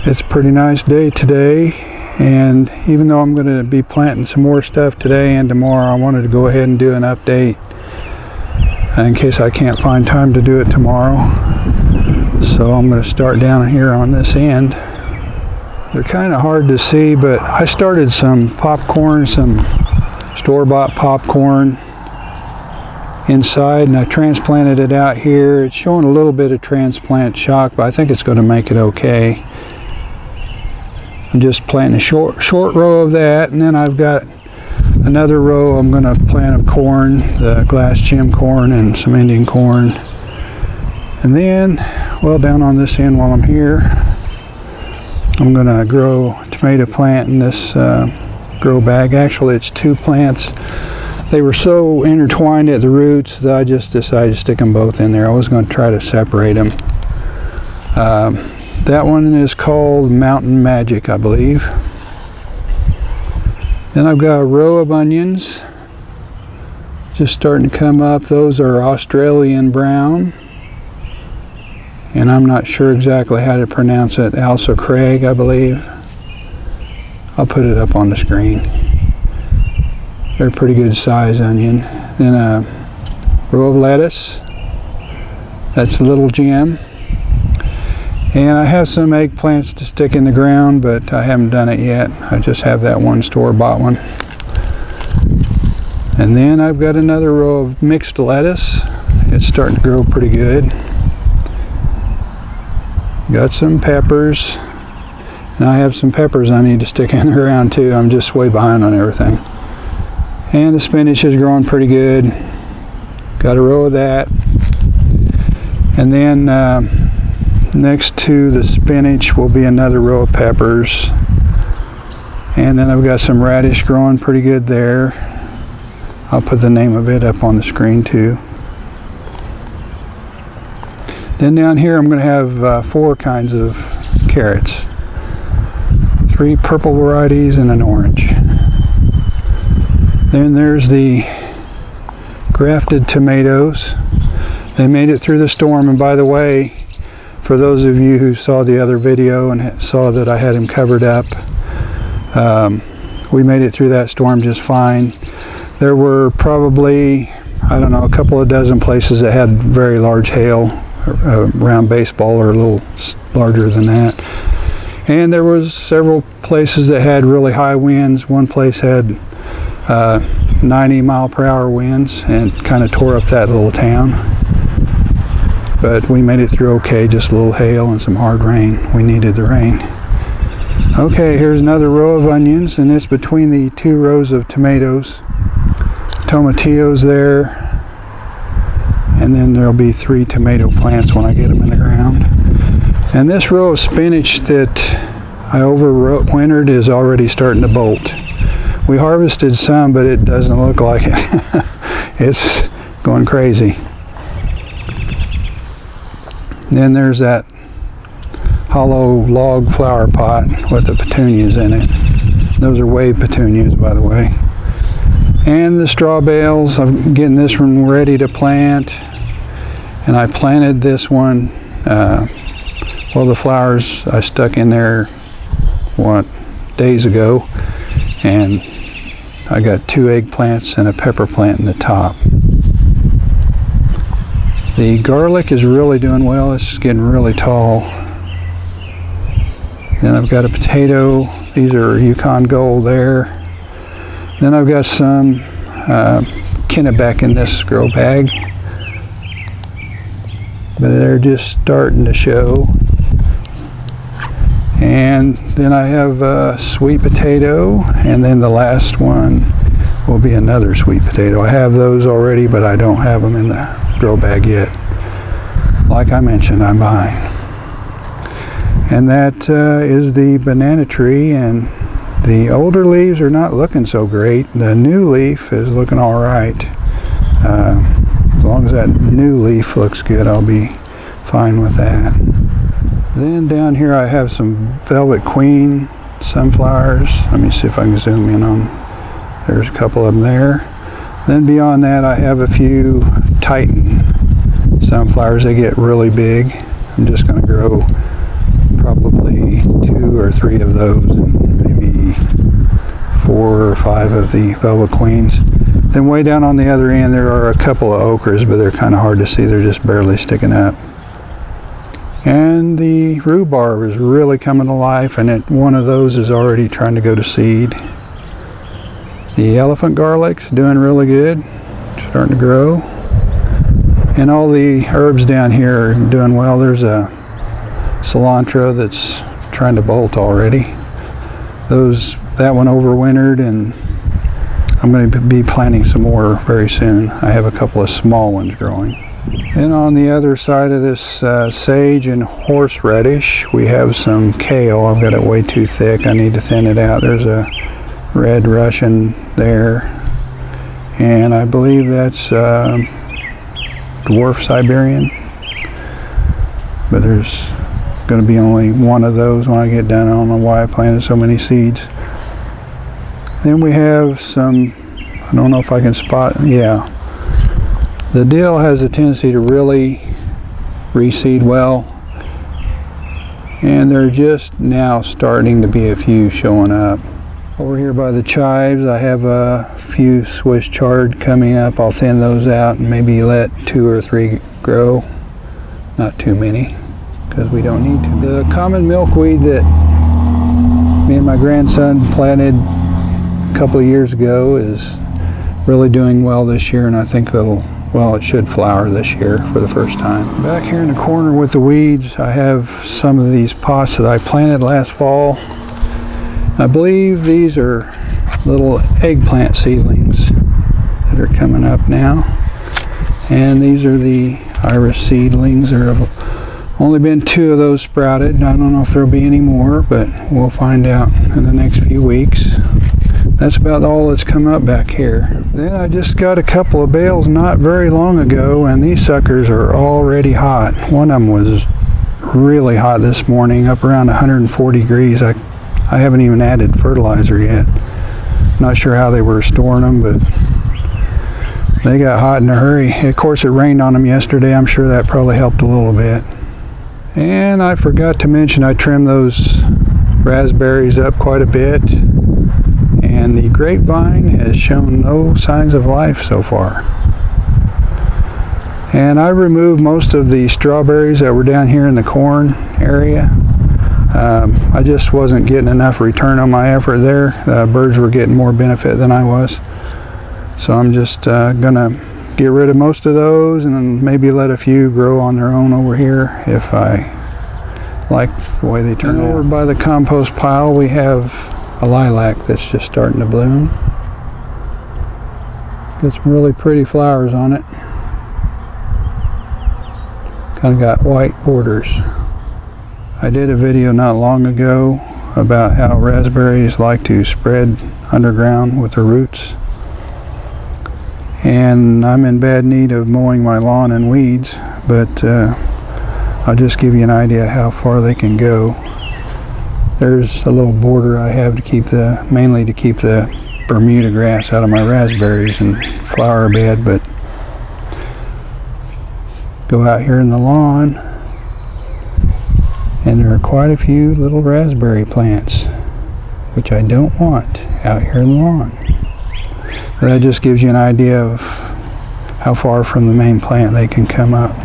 It's a pretty nice day today, and even though I'm going to be planting some more stuff today and tomorrow, I wanted to go ahead and do an update in case I can't find time to do it tomorrow. So I'm going to start down here on this end. They're kind of hard to see, but I started some popcorn, some store-bought popcorn inside, and I transplanted it out here. It's showing a little bit of transplant shock, but I think it's going to make it okay. I'm just planting a short row of that, and then I've got another row I'm going to plant of corn, the glass gem corn and some Indian corn. And then, well, down on this end while I'm here, I'm going to grow a tomato plant in this grow bag. Actually, it's two plants. They were so intertwined at the roots that I just decided to stick them both in there. I was going to try to separate them. That one is called Mountain Magic, I believe. Then I've got a row of onions just starting to come up. Those are Australian brown, and I'm not sure exactly how to pronounce it. Alsa Craig, I believe. I'll put it up on the screen. They're a pretty good size onion. Then a row of lettuce. That's a little gem. And I have some eggplants to stick in the ground, but I haven't done it yet. I just have that one store-bought one. And then I've got another row of mixed lettuce. It's starting to grow pretty good. Got some peppers. And I have some peppers I need to stick in the ground too. I'm just way behind on everything. And the spinach is growing pretty good. Got a row of that. And then next to the spinach will be another row of peppers. And then I've got some radish growing pretty good there. I'll put the name of it up on the screen too. Then down here I'm going to have 4 kinds of carrots. 3 purple varieties and an orange. Then there's the grafted tomatoes. They made it through the storm, and by the way, for those of you who saw the other video and saw that I had them covered up, we made it through that storm just fine. There were probably, I don't know, a couple of dozen places that had very large hail, around baseball or a little larger than that. And there was several places that had really high winds. One place had 90-mile-per-hour winds and kind of tore up that little town. But we made it through okay, just a little hail and some hard rain. We needed the rain. Okay, here's another row of onions, and it's between the 2 rows of tomatoes. Tomatillos there, and then there'll be 3 tomato plants when I get them in the ground. And this row of spinach that I overwintered is already starting to bolt. We harvested some, but it doesn't look like it. It's going crazy. Then there's that hollow log flower pot with the petunias in it. Those are wave petunias, by the way. And the straw bales, I'm getting this one ready to plant. And I planted this one, well, the flowers I stuck in there, days ago. And I got 2 eggplants and a pepper plant in the top. The garlic is really doing well. It's getting really tall. Then I've got a potato. These are Yukon Gold there. Then I've got some Kennebec in this grow bag. But they're just starting to show. And then I have a sweet potato, and then the last one will be another sweet potato. I have those already, but I don't have them in the grow bag yet. Like I mentioned, I'm behind. And that is the banana tree, and the older leaves are not looking so great. The new leaf is looking all right. As long as that new leaf looks good, I'll be fine with that. Then down here I have some Velvet Queen sunflowers. Let me see if I can zoom in on them. There's a couple of them there. Then beyond that I have a few Titan sunflowers. They get really big. I'm just going to grow probably 2 2 or 3 of those, and maybe 4 or 5 of the velvet queens. Then way down on the other end there are a couple of ochres, but they're kind of hard to see. They're just barely sticking up. And the rhubarb is really coming to life, and one of those is already trying to go to seed. The elephant garlic's doing really good, starting to grow. And all the herbs down here are doing well. There's a cilantro that's trying to bolt already. That one overwintered, and I'm going to be planting some more very soon. I have a couple of small ones growing. And on the other side of this sage and horseradish, we have some kale. I've got it way too thick. I need to thin it out. There's a red Russian there, and I believe that's dwarf Siberian, but there's going to be only one of those when I get done. I don't know why I planted so many seeds. Then we have some, I don't know if I can spot, yeah. The dill has a tendency to really reseed well, and they're just now starting to be a few showing up. Over here by the chives, I have a few Swiss chard coming up. I'll thin those out and maybe let 2 or 3 grow. Not too many, because we don't need to. The common milkweed that me and my grandson planted a couple of years ago is really doing well this year, and I think it should flower this year for the first time. Back here in the corner with the weeds, I have some of these pots that I planted last fall. I believe these are little eggplant seedlings that are coming up now. And these are the iris seedlings. There have only been 2 of those sprouted. I don't know if there'll be any more, but we'll find out in the next few weeks. That's about all that's come up back here. Then I just got a couple of bales not very long ago, and these suckers are already hot. One of them was really hot this morning, up around 140 degrees. I haven't even added fertilizer yet. Not sure how they were storing them, but they got hot in a hurry. Of course, it rained on them yesterday. I'm sure that probably helped a little bit. And I forgot to mention I trimmed those raspberries up quite a bit. And the grapevine has shown no signs of life so far. And I removed most of the strawberries that were down here in the corn area. I just wasn't getting enough return on my effort there. The birds were getting more benefit than I was. So I'm just gonna get rid of most of those and maybe let a few grow on their own over here if I like the way they turn out. Over by the compost pile we have a lilac that's just starting to bloom. Got some really pretty flowers on it. Kind of got white borders. I did a video not long ago about how raspberries like to spread underground with their roots. And I'm in bad need of mowing my lawn and weeds, but I'll just give you an idea how far they can go. There's a little border I have to keep mainly to keep the Bermuda grass out of my raspberries and flower bed, but go out here in the lawn and there are quite a few little raspberry plants, which I don't want out here in the lawn. But that just gives you an idea of how far from the main plant they can come up.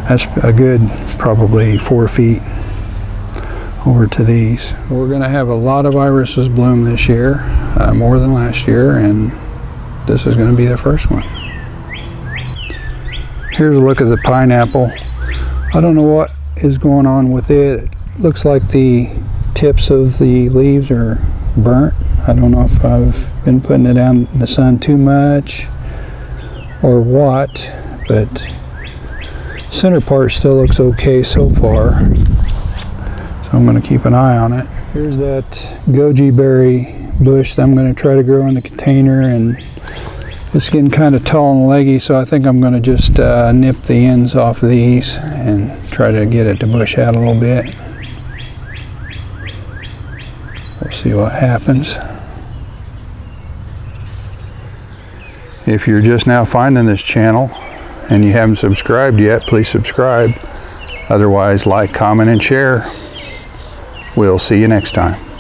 That's a good probably 4 feet over to these. We're going to have a lot of irises bloom this year, more than last year, and this is going to be the first one. Here's a look at the pineapple. I don't know what is going on with it. It looks like the tips of the leaves are burnt. I don't know if I've been putting it out in the sun too much or what, but center part still looks okay so far. So I'm going to keep an eye on it. Here's that goji berry bush that I'm going to try to grow in the container, and it's getting kind of tall and leggy, so I think I'm going to just nip the ends off of these and try to get it to bush out a little bit. We'll see what happens. If you're just now finding this channel and you haven't subscribed yet, please subscribe. Otherwise, like, comment, and share. We'll see you next time.